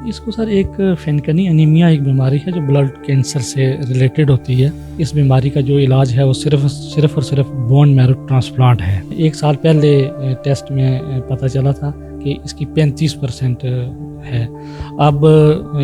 اس کو سر ایک فینکنی انیمیا ایک بیماری ہے جو بلڈ کینسر سے ریلیٹڈ ہوتی ہے. اس بیماری کا جو علاج ہے وہ صرف اور صرف بون میرو ٹرانسپلانٹ ہے. 1 سال پہلے ٹیسٹ میں پتہ چلا تھا کہ اس کی 35% ہے. اب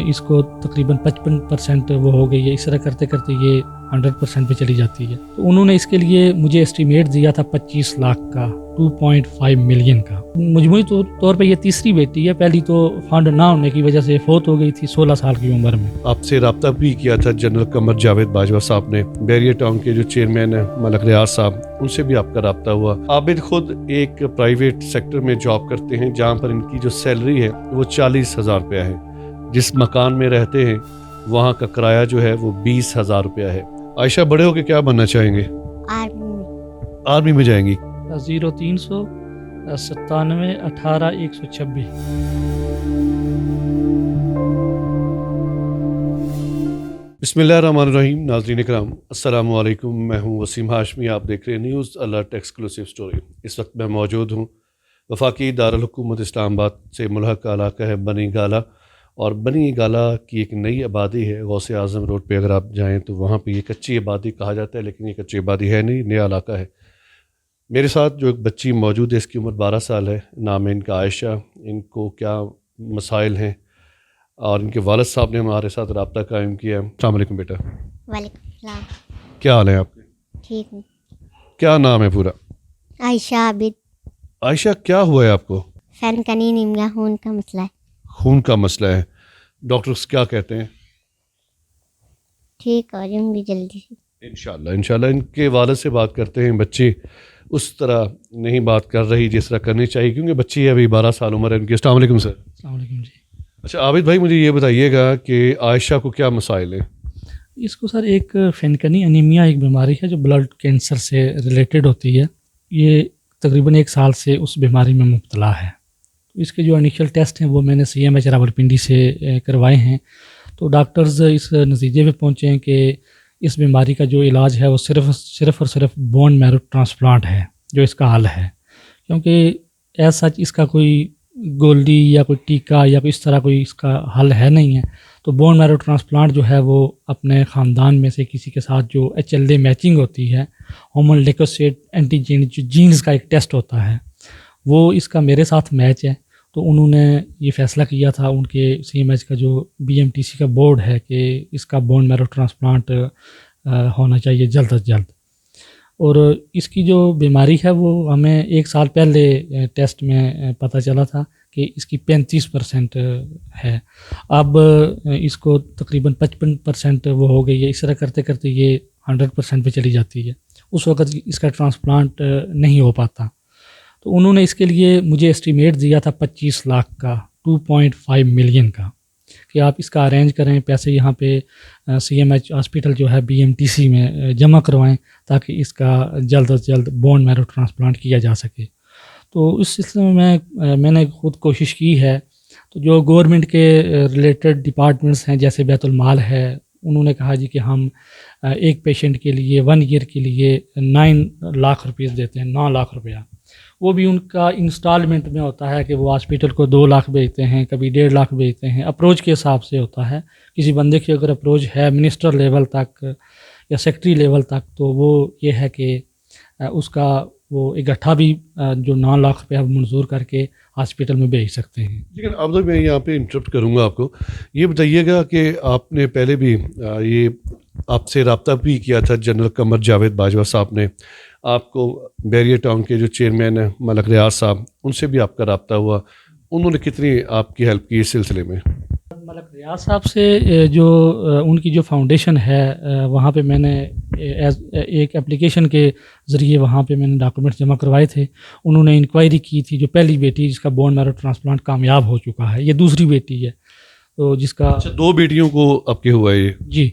اس کو تقریباً 55% وہ ہو گئی ہے. اس طرح کرتے کرتے یہ 100% پہ چلی جاتی ہے. تو انہوں نے اس کے لیے مجھے اسٹیمیٹ دیا تھا 25 لاکھ کا، 2.5 ملین کا. مجموعی طور پہ یہ تیسری بیٹی ہے. پہلی تو فنڈ نہ ہونے کی وجہ سے فوت ہو گئی تھی 16 سال کی عمر میں. آپ سے رابطہ بھی کیا تھا جنرل قمر جاوید باجوہ صاحب نے، بیریئر ٹاؤن کے جو چیئرمین ہیں ملک ریاض صاحب، ان سے بھی آپ کا رابطہ ہوا. عابد خود ایک پرائیویٹ سیکٹر میں جاب کرتے ہیں جہاں پر ان کی جو سیلری ہے وہ 40,000 روپیہ ہے. جس مکان میں رہتے ہیں وہاں کا کرایہ جو ہے وہ 20,000 روپیہ ہے. عائشہ، بڑے ہو کے کیا بننا چاہیں گے؟ آرمی میں جائیں گی. 0300 97 18 126. بسم اللہ الرحمن الرحیم. ناظرین اکرام السلام علیکم. میں ہوں وسیم ہاشمی. آپ دیکھ رہے ہیں نیوز الرٹ ایکسکلوسیو سٹوری. اس وقت میں موجود ہوں وفاقی دارالحکومت اسلام آباد سے ملحقہ علاقہ ہے بنی گالہ، اور بنی گالہ کی ایک نئی آبادی ہے غوث اعظم روڈ پہ. اگر آپ جائیں تو وہاں پہ یہ کچی آبادی کہا جاتا ہے، لیکن یہ کچی آبادی ہے نہیں، نیا علاقہ ہے. میرے ساتھ جو ایک بچی موجود ہے، اس کی عمر 12 سال ہے، نام ہے ان کا عائشہ. ان کو کیا مسائل ہیں اور ان کے والد صاحب نے ہمارے ساتھ رابطہ قائم کیا. السلام علیکم بیٹا. وعلیکم السلام. کیا حال ہے آپ کے؟ ٹھیک ہوں. کیا نام ہے پورا؟ عائشہ عابد. عائشہ، کیا ہوا ہے آپ کو؟ فینکنی انیمیا خون کا مسئلہ ہے. خون کا مسئلہ ہے. ڈاکٹرز کیا کہتے ہیں؟ ٹھیک ہو جاؤں گی جلدی سے انشاءاللہ. ان کے والد سے بات کرتے ہیں. بچی اس طرح نہیں بات کر رہی جس طرح کرنی چاہیے، کیونکہ بچی ہے ابھی 12 سال عمر ہے ان کی. السلام علیکم سر. السلام علیکم جی. اچھا عابد بھائی، مجھے یہ بتائیے گا کہ عائشہ کو کیا مسائل ہیں؟ اس کو سر ایک فینکنی انیمیا ایک بیماری ہے جو بلڈ کینسر سے ریلیٹڈ ہوتی ہے. یہ تقریباً 1 سال سے اس بیماری میں مبتلا ہے. اس کے جو انیشل ٹیسٹ ہیں وہ میں نے CMH راولپنڈی سے کروائے ہیں. تو ڈاکٹرز اس نتیجے پہ پہنچے ہیں کہ اس بیماری کا جو علاج ہے وہ صرف اور صرف بون میرو ٹرانسپلانٹ ہے جو اس کا حل ہے. کیونکہ ایز سچ اس کا کوئی گولی یا کوئی ٹیکا یا کوئی اس طرح کوئی اس کا حل ہے نہیں ہے. تو بون میرو ٹرانسپلانٹ جو ہے وہ اپنے خاندان میں سے کسی کے ساتھ جو HLA میچنگ ہوتی ہے، ہومن لیکوسائٹ اینٹیجین، جو جینز کا ایک ٹیسٹ ہوتا ہے، وہ اس کا میرے ساتھ میچ ہے. تو انہوں نے یہ فیصلہ کیا تھا، ان کے CMH کا جو BMTC کا بورڈ ہے، کہ اس کا بون میرو ٹرانسپلانٹ ہونا چاہیے جلد از جلد. اور اس کی جو بیماری ہے وہ ہمیں 1 سال پہلے ٹیسٹ میں پتہ چلا تھا کہ اس کی 35% ہے. اب اس کو تقریباً 55% وہ ہو گئی ہے. اس طرح کرتے کرتے یہ 100% پہ چلی جاتی ہے. اس وقت اس کا ٹرانسپلانٹ نہیں ہو پاتا. تو انہوں نے اس کے لیے مجھے اسٹیمیٹ دیا تھا 25 لاکھ کا، 2.5 ملین کا، کہ آپ اس کا ارینج کریں، پیسے یہاں پہ CMH ہاسپٹل جو ہے BMTC میں جمع کروائیں تاکہ اس کا جلد از جلد بون میرو ٹرانسپلانٹ کیا جا سکے. تو اس سلسلے میں نے خود کوشش کی ہے. تو جو گورنمنٹ کے ریلیٹڈ ڈپارٹمنٹس ہیں جیسے بیت المال ہے، انہوں نے کہا جی کہ ہم ایک پیشنٹ کے لیے 1 ایئر کے لیے 9 لاکھ روپیز دیتے ہیں، 9 لاکھ روپیہ. وہ بھی ان کا انسٹالمنٹ میں ہوتا ہے کہ وہ ہاسپٹل کو 2 لاکھ بھیجتے ہیں، کبھی 1.5 لاکھ بھیجتے ہیں. اپروچ کے حساب سے ہوتا ہے. کسی بندے کی اگر اپروچ ہے منسٹر لیول تک یا سیکٹری لیول تک، تو وہ یہ ہے کہ اس کا وہ اکٹھا بھی جو 9 لاکھ روپیہ منظور کر کے ہاسپٹل میں بھیج سکتے ہیں. لیکن اب تو میں یہاں پہ انٹرپٹ کروں گا آپ کو. یہ بتائیے گا کہ آپ نے پہلے بھی یہ آپ سے رابطہ بھی کیا تھا جنرل قمر جاوید باجوہ صاحب نے. آپ کو بیریئر ٹاؤن کے جو چیئرمین ہیں ملک ریاض صاحب، ان سے بھی آپ کا رابطہ ہوا. انہوں نے کتنی آپ کی ہیلپ کی اس سلسلے میں؟ ملک ریاض صاحب سے جو ان کی جو فاؤنڈیشن ہے، وہاں پہ میں نے ایک اپلیکیشن کے ذریعے وہاں پہ میں نے ڈاکومنٹس جمع کروائے تھے. انہوں نے انکوائری کی تھی. جو پہلی بیٹی جس کا بون میرو ٹرانسپلانٹ کامیاب ہو چکا ہے، یہ دوسری بیٹی ہے تو جس کا 2 بیٹیوں کو آپ کے ہوا ہے یہ؟ جی.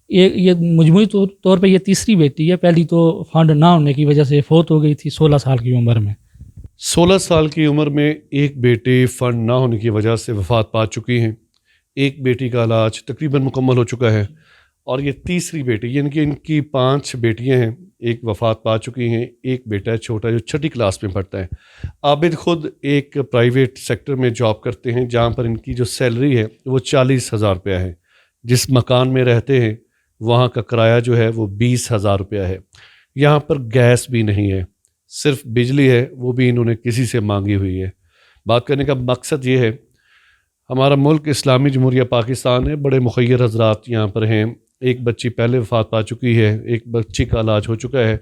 یہ مجموعی طور پہ یہ تیسری بیٹی ہے. پہلی تو فنڈ نہ ہونے کی وجہ سے فوت ہو گئی تھی 16 سال کی عمر میں. 16 سال کی عمر میں ایک بیٹی فنڈ نہ ہونے کی وجہ سے وفات پا چکی ہیں. ایک بیٹی کا علاج تقریباً مکمل ہو چکا ہے. اور یہ تیسری بیٹی، یعنی کہ ان کی 5 بیٹیاں ہیں، ایک وفات پا چکی ہیں، ایک بیٹا ہے چھوٹا جو 6ٹھی کلاس میں پڑھتا ہے۔ عابد خود ایک پرائیویٹ سیکٹر میں جاب کرتے ہیں جہاں پر ان کی جو سیلری ہے وہ 40,000 روپیہ ہے۔ جس مکان میں رہتے ہیں وہاں کا کرایہ جو ہے وہ 20,000 روپیہ ہے۔ یہاں پر گیس بھی نہیں ہے، صرف بجلی ہے، وہ بھی انہوں نے کسی سے مانگی ہوئی ہے۔ بات کرنے کا مقصد یہ ہے، ہمارا ملک اسلامی جمہوریہ پاکستان ہے، بڑے مخیر حضرات یہاں پر ہیں۔ ایک بچی پہلے وفات پا چکی ہے، ایک بچی کا علاج ہو چکا ہے۔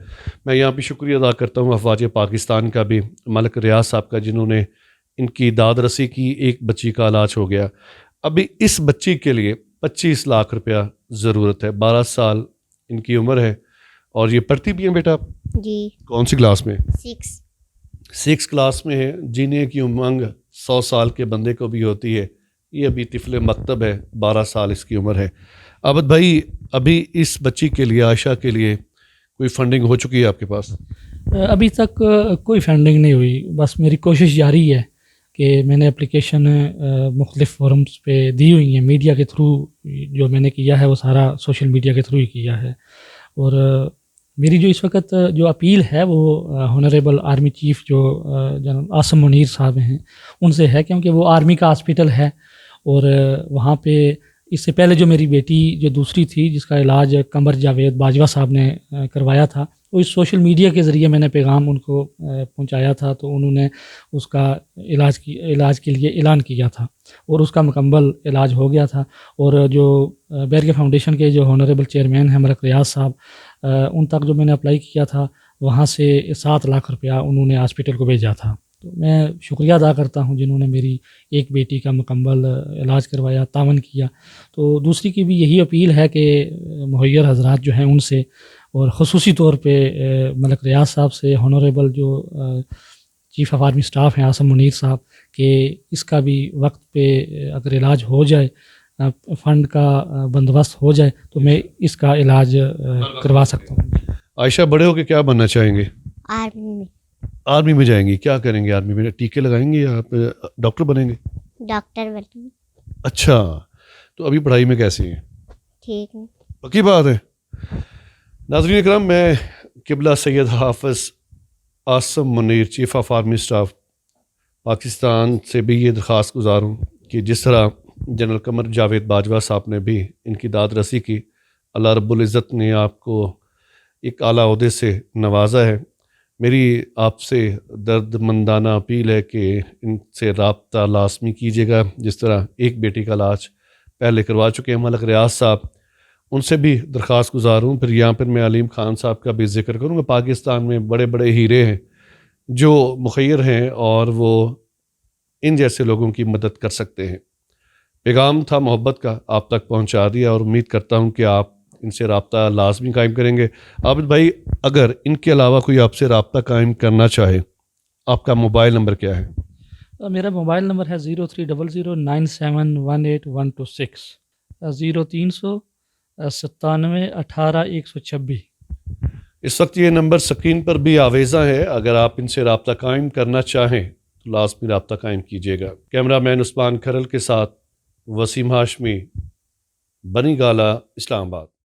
میں یہاں پہ شکریہ ادا کرتا ہوں افواج پاکستان کا بھی، ملک ریاض صاحب کا، جنہوں نے ان کی داد رسی کی، ایک بچی کا علاج ہو گیا۔ ابھی اس بچی کے لیے 25 لاکھ روپیہ ضرورت ہے۔ 12 سال ان کی عمر ہے اور یہ پڑھتی بھی ہیں بیٹا؟ جی کون سی کلاس میں؟ 6 کلاس میں ہے۔ جینے کی امنگ 100 سال کے بندے کو بھی ہوتی ہے، یہ ابھی طفل مکتب ہے، 12 سال اس کی عمر ہے۔ عابد بھائی، ابھی اس بچی کے لیے، عائشہ کے لیے کوئی فنڈنگ ہو چکی ہے آپ کے پاس؟ ابھی تک کوئی فنڈنگ نہیں ہوئی، بس میری کوشش جاری ہے کہ میں نے اپلیکیشن مختلف فورمز پہ دی ہوئی ہیں، میڈیا کے تھرو جو میں نے کیا ہے وہ سارا سوشل میڈیا کے تھرو ہی کیا ہے۔ اور میری جو اس وقت جو اپیل ہے وہ ہانریبل آرمی چیف جو جناب عاصم منیر صاحب ہیں ان سے ہے، کیونکہ وہ آرمی کا ہاسپٹل ہے اور وہاں پہ اس سے پہلے جو میری بیٹی جو دوسری تھی جس کا علاج قمر جاوید باجوہ صاحب نے کروایا تھا، وہ اس سوشل میڈیا کے ذریعے میں نے پیغام ان کو پہنچایا تھا، تو انہوں نے اس کا علاج کے لیے اعلان کیا تھا اور اس کا مکمل علاج ہو گیا تھا۔ اور جو بیرگے فاؤنڈیشن کے جو ہانریبل چیئرمین ہیں ملک ریاض صاحب، ان تک جو میں نے اپلائی کیا تھا وہاں سے 7 لاکھ روپیہ انہوں نے ہاسپٹل کو بھیجا تھا۔ تو میں شکریہ ادا کرتا ہوں جنہوں نے میری ایک بیٹی کا مکمل علاج کروایا، تعاون کیا۔ تو دوسری کی بھی یہی اپیل ہے کہ مہیر حضرات جو ہیں ان سے، اور خصوصی طور پہ ملک ریاض صاحب سے، ہانریبل جو چیف آف آرمی سٹاف ہیں عاصم منیر صاحب، کہ اس کا بھی وقت پہ اگر علاج ہو جائے، فنڈ کا بندوبست ہو جائے تو میں اس کا علاج کروا سکتا ہوں۔ عائشہ، بڑے ہو کے کیا بننا چاہیں گے؟ آرمی میں آرمی میں جائیں گی؟ کیا کریں گے آرمی میں؟ ٹیکے لگائیں گے یا آپ ڈاکٹر بنیں گے؟ ڈاکٹر بنوں۔ اچھا، تو ابھی پڑھائی میں کیسی ہیں؟ ٹھیک ہے۔ پکی بات ہے۔ ناظرین اکرام، میں قبلہ سید حافظ Asim Munir chief of army staff Pakistan سے بھی یہ درخواست گزار ہوں کہ جس طرح جنرل قمر جاوید باجوہ صاحب نے بھی ان کی داد رسی کی، اللہ رب العزت نے آپ کو ایک اعلیٰ عہدے سے نوازا ہے۔ میری آپ سے درد مندانہ اپیل ہے کہ ان سے رابطہ لازمی کیجیے گا۔ جس طرح ایک بیٹی کا علاج پہلے کروا چکے ہیں ملک ریاض صاحب، ان سے بھی درخواست گزار ہوں۔ پھر یہاں پر میں علیم خان صاحب کا بھی ذکر کروں گا۔ پاکستان میں بڑے بڑے ہیرے ہیں جو مخیر ہیں اور وہ ان جیسے لوگوں کی مدد کر سکتے ہیں۔ پیغام تھا محبت کا، آپ تک پہنچا دیا، اور امید کرتا ہوں کہ آپ ان سے رابطہ لازمی قائم کریں گے۔ عابد بھائی، اگر ان کے علاوہ کوئی آپ سے رابطہ قائم کرنا چاہے، آپ کا موبائل نمبر کیا ہے؟ میرا موبائل نمبر ہے 0300971826 0300 97 18 126۔ اس وقت یہ نمبر سکرین پر بھی آویزاں ہے، اگر آپ ان سے رابطہ قائم کرنا چاہیں تو لازمی رابطہ قائم کیجیے گا۔ کیمرہ مین عثمان کھرل کے ساتھ وسیم ہاشمی، بنی گالہ، اسلام آباد۔